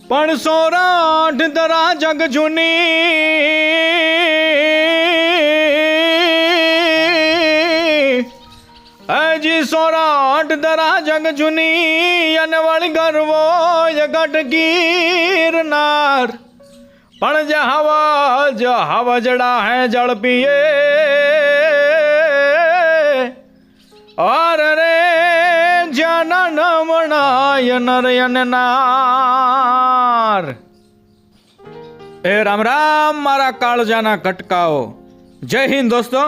પણ સોરાઠ ધરા જગ જૂની, હજી સોરાઠ ધરા જગ જૂની, અને વળી ગરવો જગટ ગીરનાર, પણ જ હવજડા હે જળ પીએ, ઓર રે જન નમણાય નરયન નાર. એ રામ રામ મારા કાળજાના કટકાઓ. જય હિન્દ દોસ્તો.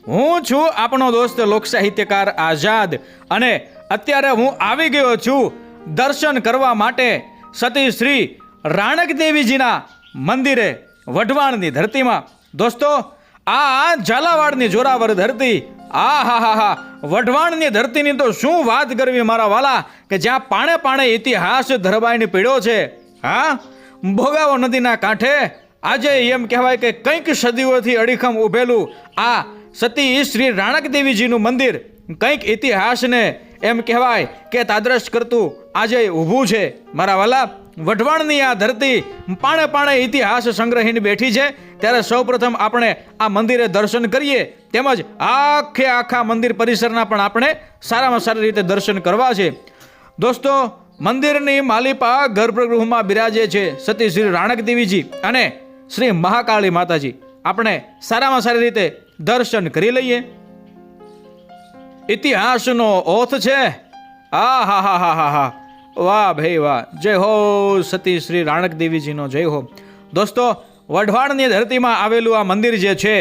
હું છું આપણો દોસ્ત લોક સાહિત્યકાર આઝાદ, અને અત્યારે હું આવી ગયો છું દર્શન કરવા માટે સતી શ્રી રાણક દેવીજીના મંદિરે વઢવાણની ધરતીમાં. દોસ્તો, આ ઝાલાવાડની જોરાવર ધરતી, આ વઢવાણની ધરતીની તો શું વાત કરવી મારા વાલા, કે જ્યાં પાણે પાણે ઇતિહાસ ધરબાઈને પીડ્યો છે. હા, ભોગાવો નદીના કાંઠે આજે એમ કહેવાય કે કંઈક સદીઓથી અડીખમ ઉભેલું આ સતી શ્રી રાણક દેવીજીનું મંદિર કંઈક ઇતિહાસને એમ કહેવાય કે તાદ્રશ કરતું આજે ઊભું છે મારા વાલા. વઢવાણની આ ધરતી પાણે પાણે ઇતિહાસ સંગ્રહીને બેઠી છે. ત્યારે સૌપ્રથમ આપણે આ મંદિરે દર્શન કરીએ, તેમજ આખા મંદિર પરિસરના પણ આપણે સારામાં સારી રીતે દર્શન કરવા છે. દોસ્તો, મંદિરની માલિપા ગર્ભગૃહમાં બિરાજે છે સતી શ્રી રાણક દેવીજી અને શ્રી મહાકાળી માતાજી. આપણે સારામાં સારી રીતે દર્શન કરી લઈએ. ઇતિહાસનો ઓથ છે. હા, વાહ ભાઈ વાહ. જય હો સતી શ્રી રાણક દેવીજીનો જય હો. દોસ્તો, વઢવાણની ધરતીમાં આવેલું આ મંદિર જે છે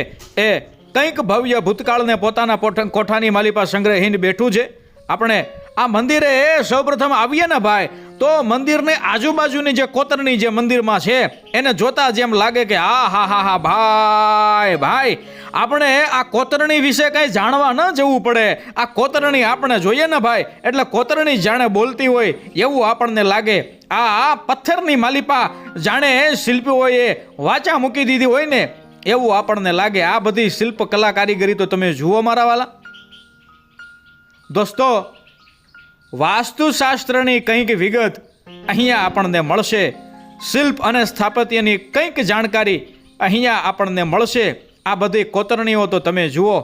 એ કંઈક ભવ્ય ભૂતકાળને પોતાના કોઠાની માલિપા સંગ્રહીને બેઠું છે. આપણે આ મંદિરે સૌપ્રથમ આવીએ ને ભાઈ, તો મંદિરની આજુબાજુની જે કોતરણી જે મંદિરમાં છે એને જોતા જેમ લાગે કે હા ભાઈ આપણે આ કોતરણી વિશે કંઈ જાણવા ન જવું પડે. આ કોતરણી આપણે જોઈએ ને ભાઈ, એટલે કોતરણી જાણે બોલતી હોય એવું આપણને લાગે. આ પથ્થરની માલિપા જાણે શિલ્પીઓએ વાચા મૂકી દીધી હોય ને એવું આપણને લાગે. આ બધી શિલ્પ કલા કારીગરી તો તમે જુઓ મારા વાલા. દોસ્તો, વાસ્તુશાસ્ત્રની કંઈક વિગત અહીંયા આપણને મળશે. શિલ્પ અને સ્થાપત્યની કંઈક જાણકારી અહીંયા આપણને મળશે. આ બધી કોતરણીઓ તો તમે જુઓ.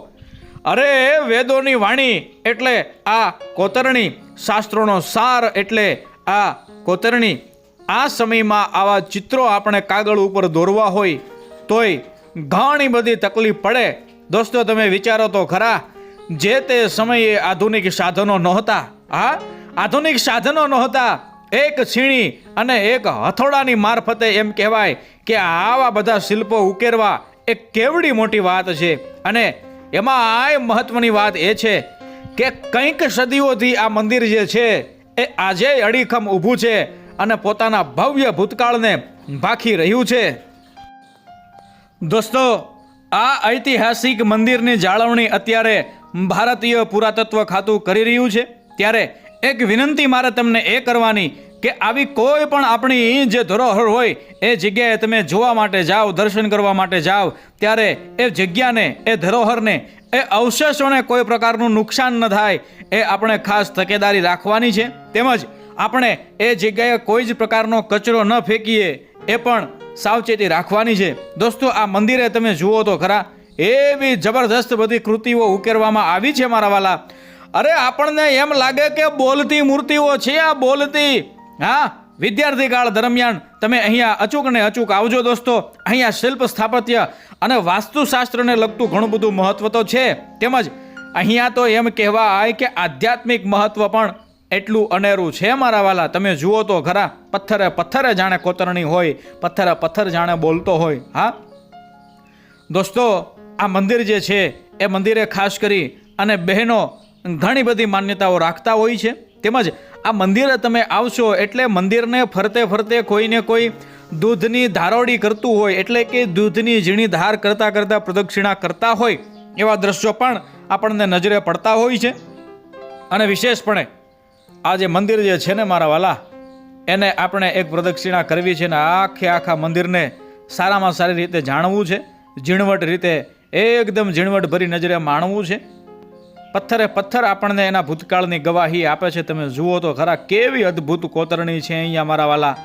અરે, વેદોની વાણી એટલે આ કોતરણી, શાસ્ત્રોનો સાર એટલે આ કોતરણી. આ સમયમાં આવા ચિત્રો આપણે કાગળ ઉપર દોરવા હોય તોય ઘણી બધી તકલીફ પડે. દોસ્તો, તમે વિચારો તો ખરા, જે તે સમયે આધુનિક સાધનો નહોતા. હા, આધુનિક સાધનો નહોતા. એક છીણી અને એક હથોડાની મારફતે એમ કહેવાય કે આવા બધા શિલ્પો ઉકેરવા એ કેવડી મોટી વાત છે. અને એમાં મહત્વની વાત એ છે કે કંઈક સદીઓથી આ મંદિર જે છે એ આજે અડીખમ ઊભું છે અને પોતાના ભવ્ય ભૂતકાળને ભાખી રહ્યું છે. દોસ્તો, આ ઐતિહાસિક મંદિરની જાળવણી અત્યારે ભારતીય પુરાતત્વ ખાતું કરી રહ્યું છે. ત્યારે એક વિનંતી મારે તમને એ કરવાની કે આવી કોઈ પણ આપણી જે ધરોહર હોય એ જગ્યાએ તમે જોવા માટે જાઓ, દર્શન કરવા માટે જાઓ, ત્યારે એ જગ્યાને, એ ધરોહરને, એ અવશેષોને કોઈ પ્રકારનું નુકસાન ન થાય એ આપણે ખાસ તકેદારી રાખવાની છે. તેમજ આપણે એ જગ્યાએ કોઈ જ પ્રકારનો કચરો ન ફેંકીએ એ પણ સાવચેતી રાખવાની છે. દોસ્તો, આ મંદિરે તમે જુઓ તો ખરા, એવી જબરદસ્ત બધી કૃતિઓ ઉકેરવામાં આવી છે મારા વાલા. અરે, આપણને એમ લાગે કે બોલતી મૂર્તિઓ છે આ બોલતી. હા, વિદ્યાર્થી કાળ દરમિયાન તમે અહીંયા અચૂક ને અચૂક આવજો દોસ્તો. અહીંયા શિલ્પ સ્થાપત્ય અને વાસ્તુશાસ્ત્રને લગતું ઘણું બધું મહત્વ તો છે. તેમજ અહીંયા તો એમ કહેવાય કે આધ્યાત્મિક મહત્વ પણ એટલું અનેરું છે મારા વાલા. તમે જુઓ તો ખરા, પથ્થરે જાણે કોતરણી હોય, પથ્થર જાણે બોલતો હોય. હા દોસ્તો, આ મંદિર જે છે એ મંદિરે ખાસ કરી અને બહેનો ઘણી બધી માન્યતાઓ રાખતા હોય છે. તેમજ આ મંદિરે તમે આવશો એટલે મંદિરને ફરતે કોઈને કોઈ દૂધની ધારોડી કરતું હોય, એટલે કે દૂધની ઝીણી ધાર કરતા પ્રદક્ષિણા કરતા હોય એવા દ્રશ્યો પણ આપણને નજરે પડતા હોય છે. અને વિશેષપણે આ જે મંદિર જે છે ને મારા વાલા, એને આપણે એક પ્રદક્ષિણા કરવી છે ને આખા મંદિરને સારામાં સારી રીતે જાણવું છે. ઝીણવટ રીતે, એકદમ ઝીણવટ ભરી નજરે માણવું છે. પથ્થર આપણને એના ભૂતકાળની ગવાહી આપે છે. તમે જુઓ તો ખરા, કેવી અદ્ભુત કોતરણી છે અહીંયા મારા વાલા.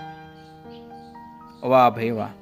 વાહ ભાઈ વાહ.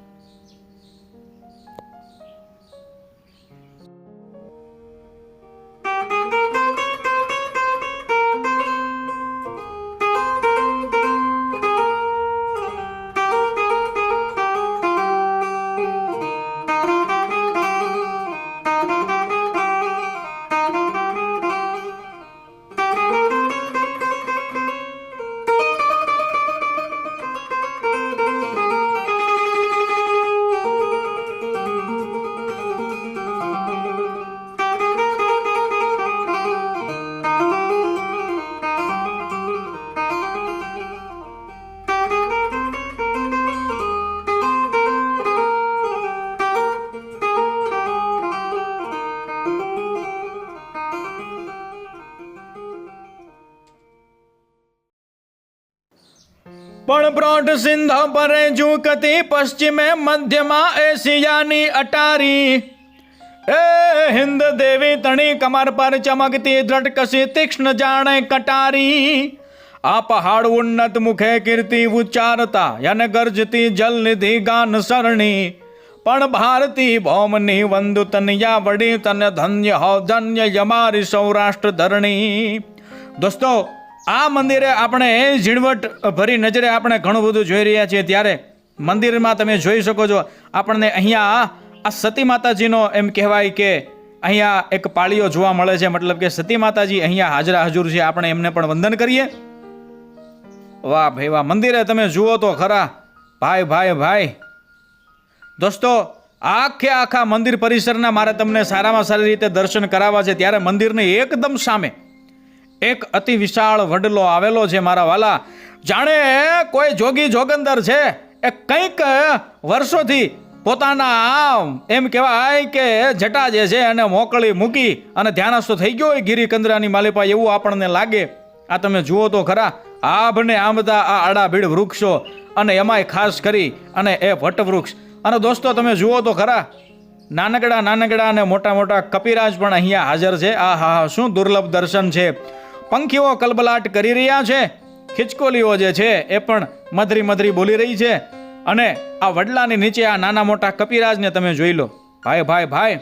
પણ બ્રોડ સિંધ પરે ઝૂકતી પશ્ચિમે મધ્યમાં એશિયાની અટારી, એ હિન્દ દેવી તણી કમર પર ચમકતી દ્રટકસી તીક્ષ્ણ જાણે કટારી, આ પહાડ ઉન્નત મુખે કીર્તિ ઉચ્ચારતા યન ગર્જતી જલ નિધિ ગાન સરણી, પણ ભારતી ભૌમની વંદુ તનયા વડી તને ધન્ય હો ધન્ય યમારી સૌરાષ્ટ્ર ધરણી. દોસ્તો, આ મંદિરે આપણે ઝીણવટ ભરી નજરે આપણે ઘણું બધું જોઈ રહ્યા છીએ, ત્યારે મંદિરમાં તમે જોઈ શકો છો આપણને અહીંયા આ સતી માતાજીનો એમ કહેવાય કે અહીંયા એક પાળીઓ જોવા મળે છે, મતલબ કે સતી માતાજી અહીંયા હાજરા હજુર છે. આપણે એમને પણ વંદન કરીએ. વાહ ભાઈ વાહ. મંદિરે તમે જુઓ તો ખરા ભાઈ ભાઈ ભાઈ. દોસ્તો, આખા મંદિર પરિસરના મારે તમને સારામાં સારી રીતે દર્શન કરાવવા છે, ત્યારે મંદિરની એકદમ સામે એક અતિ વિશાળ વડલો આવેલો છે મારા વાલા. જાણે કોઈ જોગી જોગંદર છે એ કંઈક વર્ષોથી પોતાના એમ કહેવાય કે જટા જે છે એને મોકળી મૂકી અને ધ્યાનસ્થ થઈ ગયો હોય ગિરી કંદરાની માલિપા, એવું આપણને લાગે. આ તમે જુઓ તો ખરા, આભને આંબતા આ આડાભીડ વૃક્ષો, અને એમાંય ખાસ કરી અને એ વટવૃક્ષ. અને દોસ્તો તમે જુઓ તો ખરા, નાનકડા અને મોટા કપિરાજ પણ અહીંયા હાજર છે. આ હા, શું દુર્લભ દર્શન છે. પંખીઓ કલબલાટ કરી રહ્યા છે, ખિચકોલીઓ જે છે એ પણ મધરી બોલી રહી છે, અને આ વડલાની નીચે આ નાના મોટા કપિરાજને તમે જોઈ લો ભાઈ ભાઈ ભાઈ.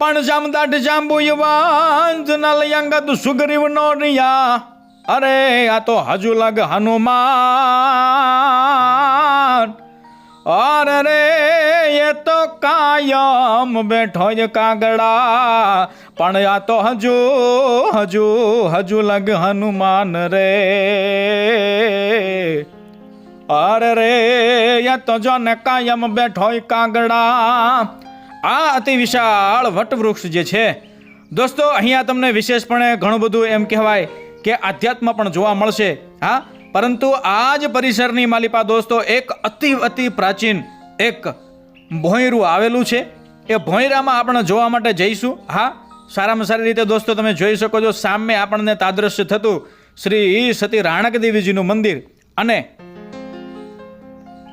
પણ જામદાટ જાંબુ યુવાન નલયંગત સુગ્રીવ નો રિયા, અરે આ તો હજુ લગ હનુમાન, અરે રે એ તો કાયમ બેઠો જ કાગડા, પણ આ તો હજુ લગ હનુમાન રે, અરે રે એ તો જો ને કાયમ બેઠો કાગડા. આ અતિ વિશાળ વટવૃક્ષ જે છે દોસ્તો, અહીંયા તમને વિશેષપણે ઘણું બધું એમ કહેવાય કે આધ્યાત્મ પણ જોવા મળશે. હા, પરંતુ આ જ પરિસરની માલિપા દોસ્તો એક અતિ પ્રાચીન એક ભોંયરું આવેલું છે. એ ભોંયરામાં આપણે જોવા માટે જઈશું. હા, સારામાં સારી રીતે દોસ્તો તમે જોઈ શકો છો, સામે આપણને તાદ્રશ્ય થતું શ્રી સતી રાણક દેવીજીનું મંદિર, અને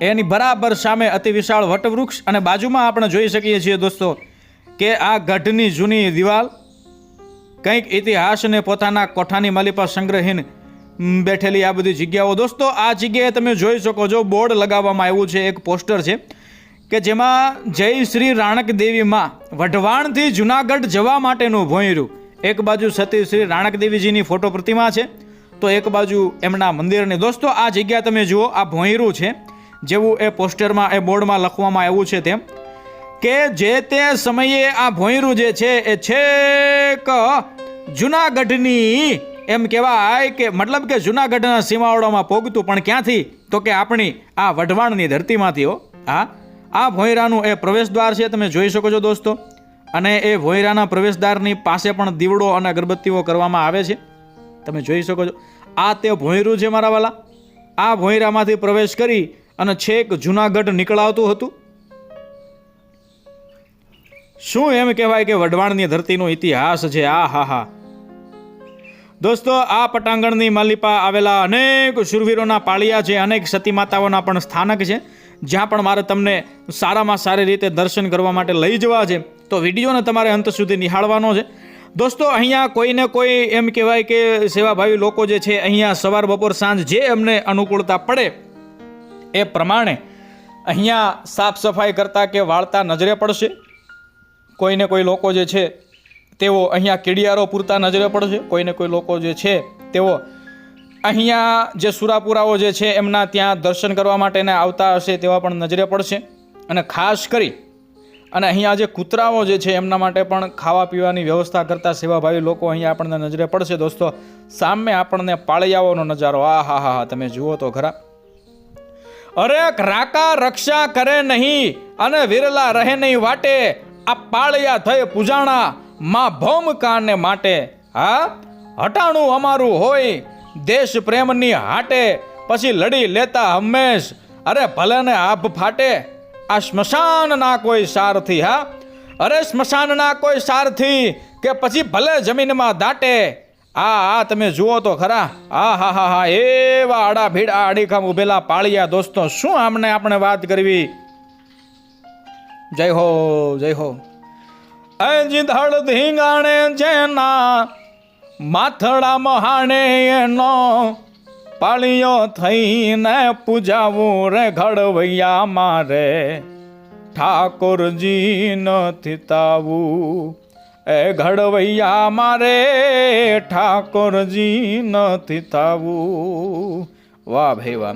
એની બરાબર સામે અતિ વિશાળ વટવૃક્ષ, અને બાજુમાં આપણે જોઈ શકીએ છીએ દોસ્તો કે આ ગઢની જૂની દિવાલ કંઈક ઇતિહાસને પોતાના કોઠાની માલિપા સંગ્રહીને બેઠેલી આ બધી જગ્યાઓ. દોસ્તો, આ જગ્યાએ તમે જોઈ શકો છો બોર્ડ લગાવવામાં આવ્યું છે, એક પોસ્ટર છે કે જેમાં જય શ્રી રાણક દેવી માં વઢવાણથી જુનાગઢ જવા માટેનું ભોંયરું. એક બાજુ સતી શ્રી રાણક દેવીજીની ફોટો પ્રતિમા છે, તો એક બાજુ એમના મંદિરની. દોસ્તો, આ જગ્યા તમે જુઓ, આ ભોંયરું છે જેવું એ પોસ્ટરમાં એ બોર્ડમાં લખવામાં આવ્યું છે તેમ, કે જે તે સમયે આ ભોંયરું જે છે એ છેક જુનાગઢની એમ કહેવાય કે મતલબ કે જુનાગઢના સીમાવડોમાં પોગતું, પણ ક્યાંથી તો કે આપણી આ વઢવાણની ધરતીમાંથી. હા, આ ભોંયરાનું એ પ્રવેશદ્વાર છે, તમે જોઈ શકો છો દોસ્તો. અને એ ભોંયરાના પ્રવેશદ્વારની પાસે પણ દીવડો અને અગરબત્તીઓ કરવામાં આવે છે, તમે જોઈ શકો છો. આ તે ભોંયરું છે મારા વાલા. આ ભોંયરામાંથી પ્રવેશ કરી અને છેક જુનાગઢ નીકળાવતું હતું. શું એમ કહેવાય કે વઢવાણની ધરતીનો ઇતિહાસ છે. આ હા દોસ્તો, આ પટાંગણની માલિપા આવેલા અનેક શૂરવીરોના પાળિયા છે, અનેક સતી માતાઓના પણ સ્થાનક છે, જ્યાં પણ મારે તમને સારામાં સારી રીતે દર્શન કરવા માટે લઈ જવા છે. તો વિડીયોને તમારે અંત સુધી નિહાળવાનો છે. દોસ્તો, અહીંયા કોઈને કોઈ એમ કહેવાય કે સેવાભાવી લોકો જે છે અહીંયા સવાર બપોર સાંજ જે એમને અનુકૂળતા પડે એ પ્રમાણે અહીંયા સાફ સફાઈ કરતા કે વાળતા નજરે પડશે. કોઈને કોઈ લોકો જે છે તેઓ અહીંયા કીડિયારો પૂરતા નજરે પડશે. કોઈને કોઈ લોકો જે છે તેઓ અહીંયા જે સુરાપુરાઓ જે છે એમના ત્યાં દર્શન કરવા માટે આવતા હશે તેવા પણ નજરે પડશે. અને ખાસ કરી અને અહીંયા જે કૂતરાઓ જે છે એમના માટે પણ ખાવા પીવાની વ્યવસ્થા કરતા સેવાભાવી લોકો અહીંયા આપણને નજરે પડશે. દોસ્તો, સામે આપણને પાળિયાઓનો નજારો, આ હા હા હા, તમે જુઓ તો ખરા. અરે રાકા રક્ષા કરે નહીં અને વિરલા રહે નહીં વાટે, આ પાળિયા થઈ પૂજાણા માં ભૌમકાને માટે. હા, હટાણું અમારું હોય દેશ પ્રેમની હાટે, પછી લડી લેતા હંમેશ, અરે ભલે ને આભ ફાટે. આ સ્મશાન ના કોઈ સારથી, હા, અરે સ્મશાન ના કોઈ સારથી કે પછી ભલે જમીનમાં દાટે. આ તમે જુઓ તો ખરા. આ હા હા હા, એવા આડા ભીડા અડીખમ ઉભેલા પાળિયા. દોસ્તો, શું આમને આપણે વાત કરવી. જય હો, જય હો. ધડ ધીંગાણે જેના માથડા મહાણે એનો પાળિયો થઈને પૂજાવું રે ઘડવૈયા મારે, ઠાકોરજી નથી તાવું. એ ઘડવૈયા મારે ઠાકોરજી નથી થાવું. વાહ ભાઈ વાહ.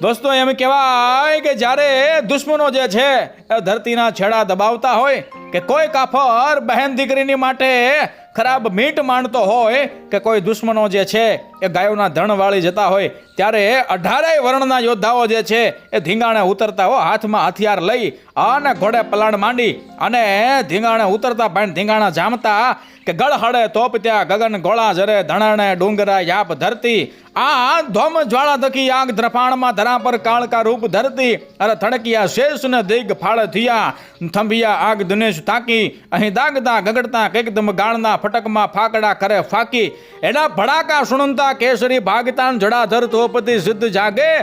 દોસ્તો, એમ કહેવાય કે જ્યારે દુશ્મનો જે છે એ ધરતીના છેડા દબાવતા હોય કે કોઈ કાફર બહેન દીકરીની માટે ખરાબ મીટ માંડતો હોય કે કોઈ દુશ્મનો જે છે એ ગાયોના ધણ વાળી જતા હોય, ત્યારે 18 વર્ણના યોદ્ધાઓ જે છે એ ધીંગાણે ઉતરતા હો, હાથમાં હથિયાર લઈ અને ઘોડે પલાણ માંડી અને ધીંગાણે ઉતરતા ભાઈ ધીંગાણા જામતા કે ગળહડે તોપ ત્યાં ગગન ગોળા જરે ધણણે ડુંગરા યાપ ધરતી. આ ધોમ જ્વાળા દખી આગ દ્રફાણમાં ધરા પર કાળકા રૂપ ધરતી. અરે થડકિયા શેષ ને દિગ ફાળ થયા, થંભિયા આગ દિનેશ તાકી. અહીં દાગતા ગગડતા એકદમ ગાળના ફટકમાં ફાકડા કરે ફાકી. એના ભડાકા સુણતા કેસરી ભાગતાન જડાધર તોપતી સિદ્ધ જાગે.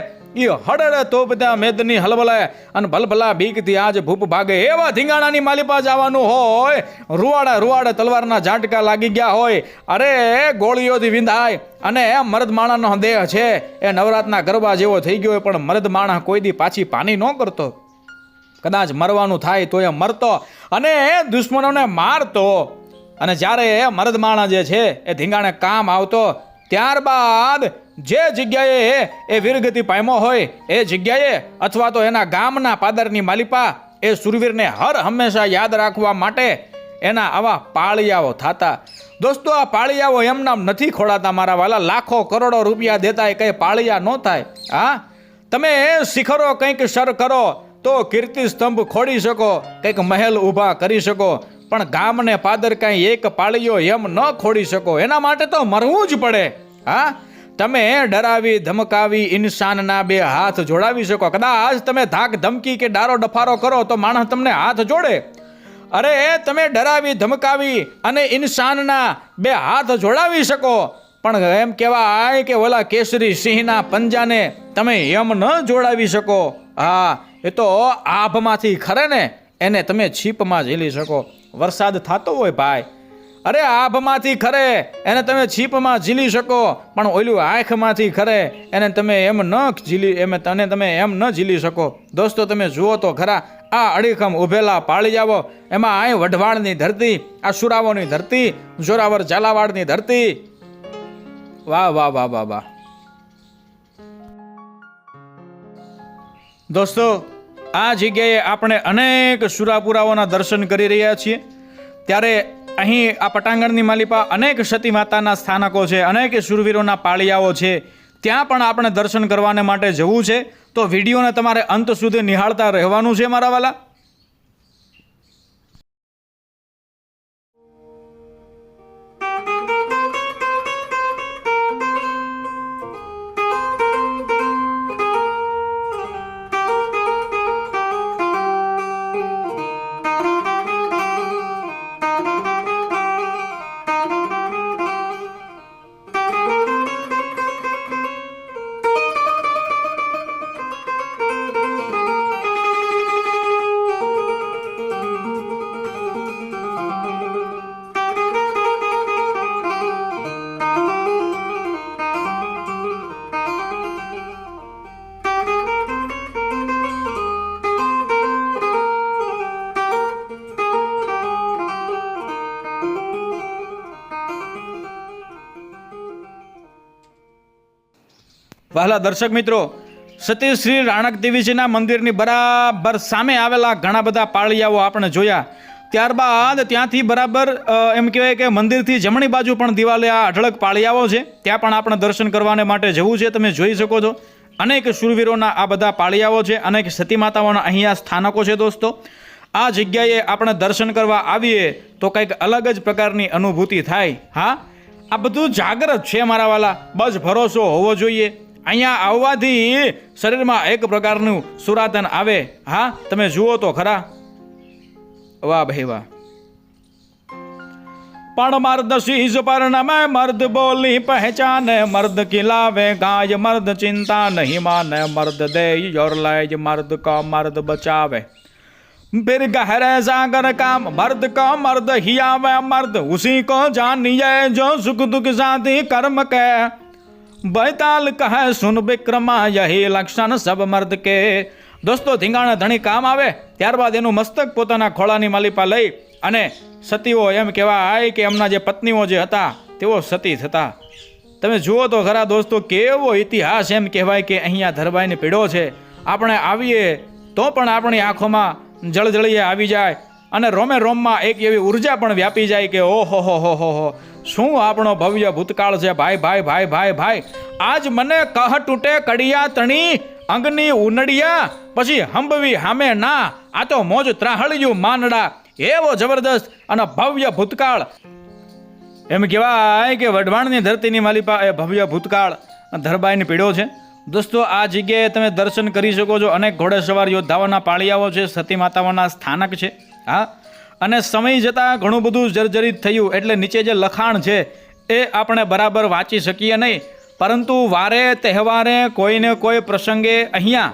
ઈ હડડે તોપતા મેદની હલબલે અને ભલભલા બીકથી આજ ભૂપ ભાગે. એવા ધીંગાણાની માલિપા જવાનું હોય, રૂવાડે રૂવાડે તલવારના ઝાટકા લાગી ગયા હોય, અરે ગોળીઓથી વિંધાય. અને મરદ માણાનો દેહ છે એ નવરાતના ગરબા જેવો થઈ ગયો હોય, પણ મરદ માણા કોઈ દી પાછી પાની ન કરતો. કદાચ મરવાનું થાય તો એ મરતો અને દુશ્મનોને મારતો. અને જ્યારે મરદ માણા જે છે એ ધીંગાણે કામ આવતો, ત્યારબાદ જે જગ્યાએ એ વીરગતિ પામ્યો હોય એ જગ્યાએ અથવા તો એના ગામના પાદરની માલિપા એ સુરવીરને હર હંમેશા યાદ રાખવા માટે એના આવા પાળિયાઓ થતા. દોસ્તો, આ પાળિયાઓ એમ નામ નથી ખોડાતા મારા વાલા. લાખો કરોડો રૂપિયા દેતા એ કઈ પાળિયા ન થાય. હા, તમે શિખરો કંઈક સર કરો તો કીર્તિ સ્તંભ ખોડી શકો, કંઈક મહેલ ઊભા કરી શકો, પણ ગામને પાદર કાંઈ એક પાળિયો એમ ન ખોડી શકો. એના માટે તો મરવું જ પડે. હા, તમે ડરાવી ધમકાવી ઇન્સાનના બે હાથ જોડાવી શકો. કદાચ તમે ધાક ધમકી કે ડારો ડફારો કરો તો માણસ તમને હાથ જોડે. અરે તમે ડરાવી ધમકાવી અને ઇન્સાનના બે હાથ જોડાવી શકો, પણ એમ કહેવાય કે ઓલા કેસરી સિંહના પંજાને તમે એમ ન જોડાવી શકો. હા, એ તો આભમાંથી ખરે ને એને તમે છીપમાં ઝીલી શકો. વરસાદ થતો હોય ભાઈ, અરે આભમાંથી ખરે એને તમે છીપમાં ઝીલી શકો, પણ ઓલું આંખમાંથી ખરે એને તમે એમ ન ઝીલી શકો. દોસ્તો, તમે જુઓ તો ખરા. આ અડીખમ ઉભેલા પાળિયાઓ, એમાં આ વઢવાણની ધરતી, આ સુરાવોની ધરતી, જોરાવર ઝાલાવાડની ધરતી. વાહ વાહ વાહ વાહ વાહ. દોસ્તો, આ જગ્યાએ આપણે અનેક સુરાપુરાઓના દર્શન કરી રહ્યા છીએ. ત્યારે અહીં આ પટાંગણની માલિપા અનેક સતી માતાના સ્થાનકો છે, અનેક શૂરવીરોના પાળિયાઓ છે. ત્યાં પણ આપણે દર્શન કરવાને માટે જવું છે. તો વિડીયોને તમારે અંત સુધી નિહાળતા રહેવાનું છે મારા વાલા. વહાલા દર્શક મિત્રો, સતી શ્રી રાણક દેવીજીના મંદિરની બરાબર સામે આવેલા ઘણા બધા પાળિયાઓ આપણે જોયા. ત્યારબાદ ત્યાંથી બરાબર એમ કહેવાય કે મંદિરથી જમણી બાજુ પણ દિવાલે આ અઢળક પાળિયાઓ છે. ત્યાં પણ આપણે દર્શન કરવાને માટે જવું છે. તમે જોઈ શકો છો અનેક શૂરવીરોના આ બધા પાળિયાઓ છે, અનેક સતી માતાઓના અહીંયા સ્થાનકો છે. દોસ્તો, આ જગ્યાએ આપણે દર્શન કરવા આવીએ તો કંઈક અલગ જ પ્રકારની અનુભૂતિ થાય. હા, આ બધું જાગ્રત છે મારા વાલા, બસ ભરોસો હોવો જોઈએ. અહીંયા આવવાથી શરીરમાં એક પ્રકારનું સુરાતન આવે. હા, તમે જુઓ તો ખરા. વાહ ભાઈ વાહ. પણ મર્દ શીશ પર નમે, મર્દ બોલી પહેચાને, મર્દ ખિલાવે ગાય, મર્દ ચિંતા નહીં માને, મર્દ દે और लाए, मर्द का मर्द बचावे, फिर गहरे सागर का मर्द का मर्द ही आवे, मर्द उसी को जानिए जो सुख दुख साथी कर्म के, बैताल कहे सुन विक्रमा यही लक्षण सब मर्द के. દોસ્તો, ધીંગાણા ધણી કામ આવે ત્યારબાદ એનું મસ્તક પોતાના ખોળાની માલિપા લઈ અને સતીઓ એમ કહેવાય કે એમના જે પત્નીઓ જે હતા તેઓ સતી થતા. તમે જુઓ તો ખરા દોસ્તો, કેવો ઇતિહાસ એમ કહેવાય કે અહીંયા ધરબાઈની પીડો છે. આપણે આવીએ તો પણ આપણી આંખોમાં જળજળીએ આવી જાય અને રોમે રોમમાં એક એવી ઉર્જા પણ વ્યાપી જાય કે ઓહો હો, શું આપણો ભવ્ય ભૂતકાળ છે ભાઈ ભાઈ ભાઈ ભાઈ ભાઈ. આજ મને કહ તૂટે કડિયા તણી, અંગની ઉનડિયા પછી હંબવી હામે ના, આ તો મોજ ત્રાહળિયું માનડા. એવો જબરદસ્ત અને ભવ્ય ભૂતકાળ એમ કહેવાય કે વઢવાણની ધરતીની માલિપા એ ભવ્ય ભૂતકાળ ધરબાઈની પીડો છે. દોસ્તો, આ જગ્યાએ તમે દર્શન કરી શકો છો. અનેક ઘોડેસવાર યોદ્ધાઓના પાળિયાઓ છે, સતી માતાઓના સ્થાનક છે. હા, અને સમય જતાં ઘણું બધું જર્જરિત થયું એટલે નીચે જે લખાણ છે એ આપણે બરાબર વાંચી શકીએ નહીં, પરંતુ વારે તહેવારે કોઈને કોઈ પ્રસંગે અહીંયા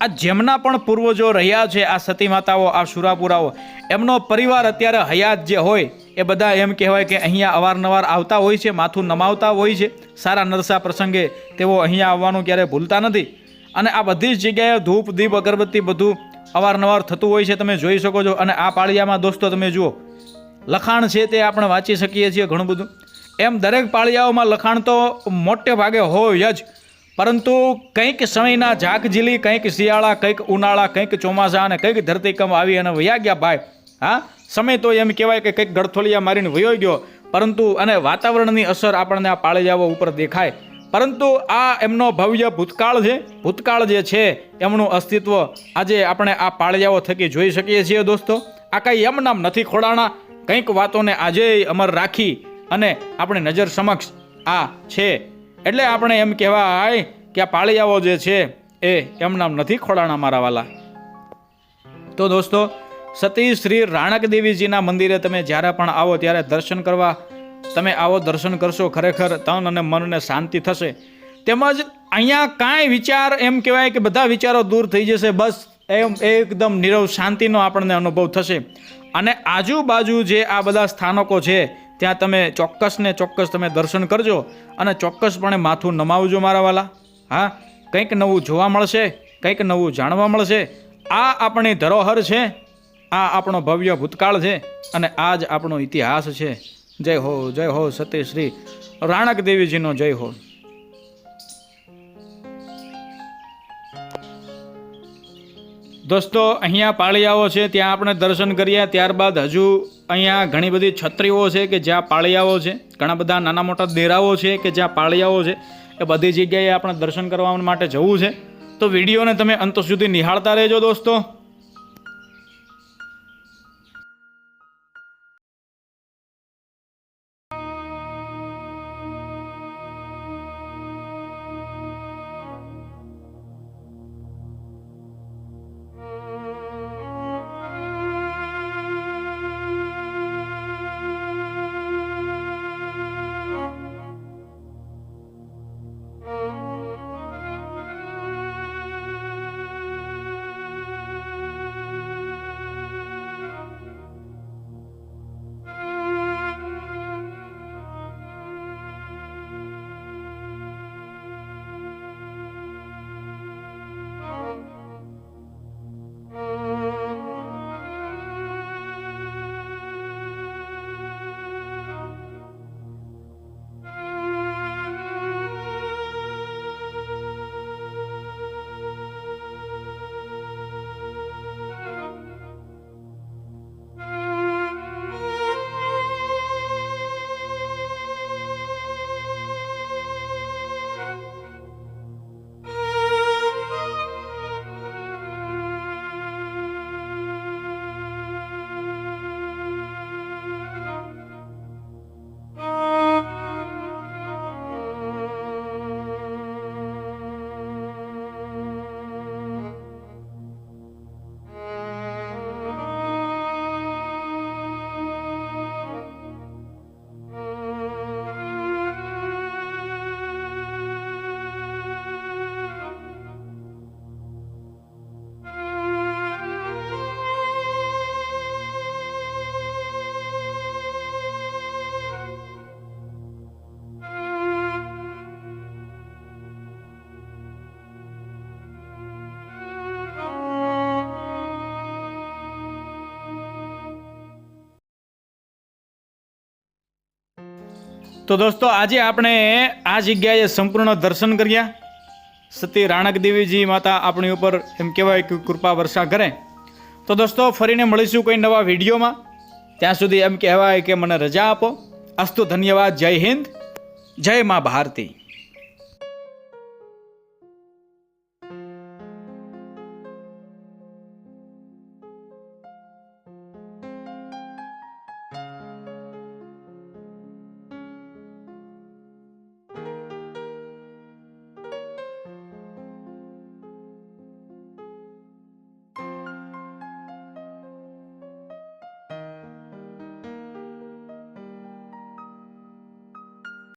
આ જેમના પણ પૂર્વજો રહ્યા છે, આ સતી માતાઓ, આ શુરાપુરાઓ, એમનો પરિવાર અત્યારે હયાત જે હોય એ બધા એમ કહેવાય કે અહીંયા અવારનવાર આવતા હોય છે, માથું નમાવતા હોય છે. સારા નરસા પ્રસંગે તેઓ અહીંયા આવવાનું ક્યારે ભૂલતા નથી. અને આ બધી જ જગ્યાએ ધૂપ દીપ અગરબત્તી બધું અવારનવાર થતું હોય છે. તમે જોઈ શકો છો. અને આ પાળિયામાં દોસ્તો તમે જુઓ, લખાણ છે તે આપણે વાંચી શકીએ છીએ ઘણું બધું. એમ દરેક પાળિયાઓમાં લખાણ તો મોટે ભાગે હોય જ, પરંતુ કંઈક સમયના ઝાકઝીલી, કંઈક શિયાળા, કંઈક ઉનાળા, કંઈક ચોમાસા અને કંઈક ધરતીકંપ આવી અને વયા ગયા ભાઈ. હા, સમય તો એમ કહેવાય કે કંઈક ગળથોલિયા મારીને વયો ગયો, પરંતુ અને વાતાવરણની અસર આપણને આ પાળિયાઓ ઉપર દેખાય. પરંતુ આ એમનો ભવ્ય ભૂતકાળ છે. ભૂતકાળ જે છે એમનું અસ્તિત્વ આજે આપણે આ પાળિયાઓ થકી જોઈ શકીએ છીએ. દોસ્તો, આ કાંઈ એમ નામ નથી ખોડાણા, કંઈક વાતોને આજે અમર રાખી અને આપણી નજર સમક્ષ આ છે. એટલે આપણે એમ કહેવાય કે આ પાળિયાઓ જે છે એ એમ નામ નથી ખોડાણા મારા વાલા. તો દોસ્તો, સતી શ્રી રાણક દેવીજીના મંદિરે તમે જ્યારે પણ આવો ત્યારે દર્શન કરવા તમે આવો, દર્શન કરશો, ખરેખર તન અને મનને શાંતિ થશે. તેમજ અહીંયા કાંઈ વિચાર એમ કહેવાય કે બધા વિચારો દૂર થઈ જશે. બસ એમ એકદમ નીરવ શાંતિનો આપણને અનુભવ થશે. અને આજુબાજુ જે આ બધા સ્થાનકો છે ત્યાં તમે ચોક્કસ ને ચોક્કસ તમે દર્શન કરજો અને ચોક્કસપણે માથું નમાવજો મારા વાલા. હા, કંઈક નવું જોવા મળશે, કંઈક નવું જાણવા મળશે. આ આપણી ધરોહર છે, આ આપણો ભવ્ય ભૂતકાળ છે અને આ જ આપણો ઇતિહાસ છે. જય હો, જય હો સતી શ્રી રાણક દેવીજીનો જય હો. દોસ્તો, અહીંયા પાળિયાઓ છે ત્યાં આપણે દર્શન કર્યા. ત્યારબાદ હજુ અહીંયા ઘણી બધી છત્રીઓ છે કે જ્યાં પાળિયાઓ છે, ઘણા બધા નાના મોટા ડેરાઓ છે કે જ્યાં પાળિયાઓ છે. એ બધી જગ્યાએ આપણે દર્શન કરવા માટે જવું છે. તો વિડીયોને તમે અંત સુધી નિહાળતા રહેજો દોસ્તો. તો દોસ્તો આજે આપણે આ જગ્યાએ સંપૂર્ણ દર્શન કર્યા. સતી રાણક દેવીજી માતા આપણી ઉપર એમ કહેવાય કે કૃપા વર્ષા કરે. તો દોસ્તો ફરીને મળીશું કોઈ નવા વિડીયોમાં. ત્યાં સુધી એમ કહેવાય કે મને રજા આપો. અસ્તુ ધન્યવાદ. જય હિન્દ, જય મા ભારતી.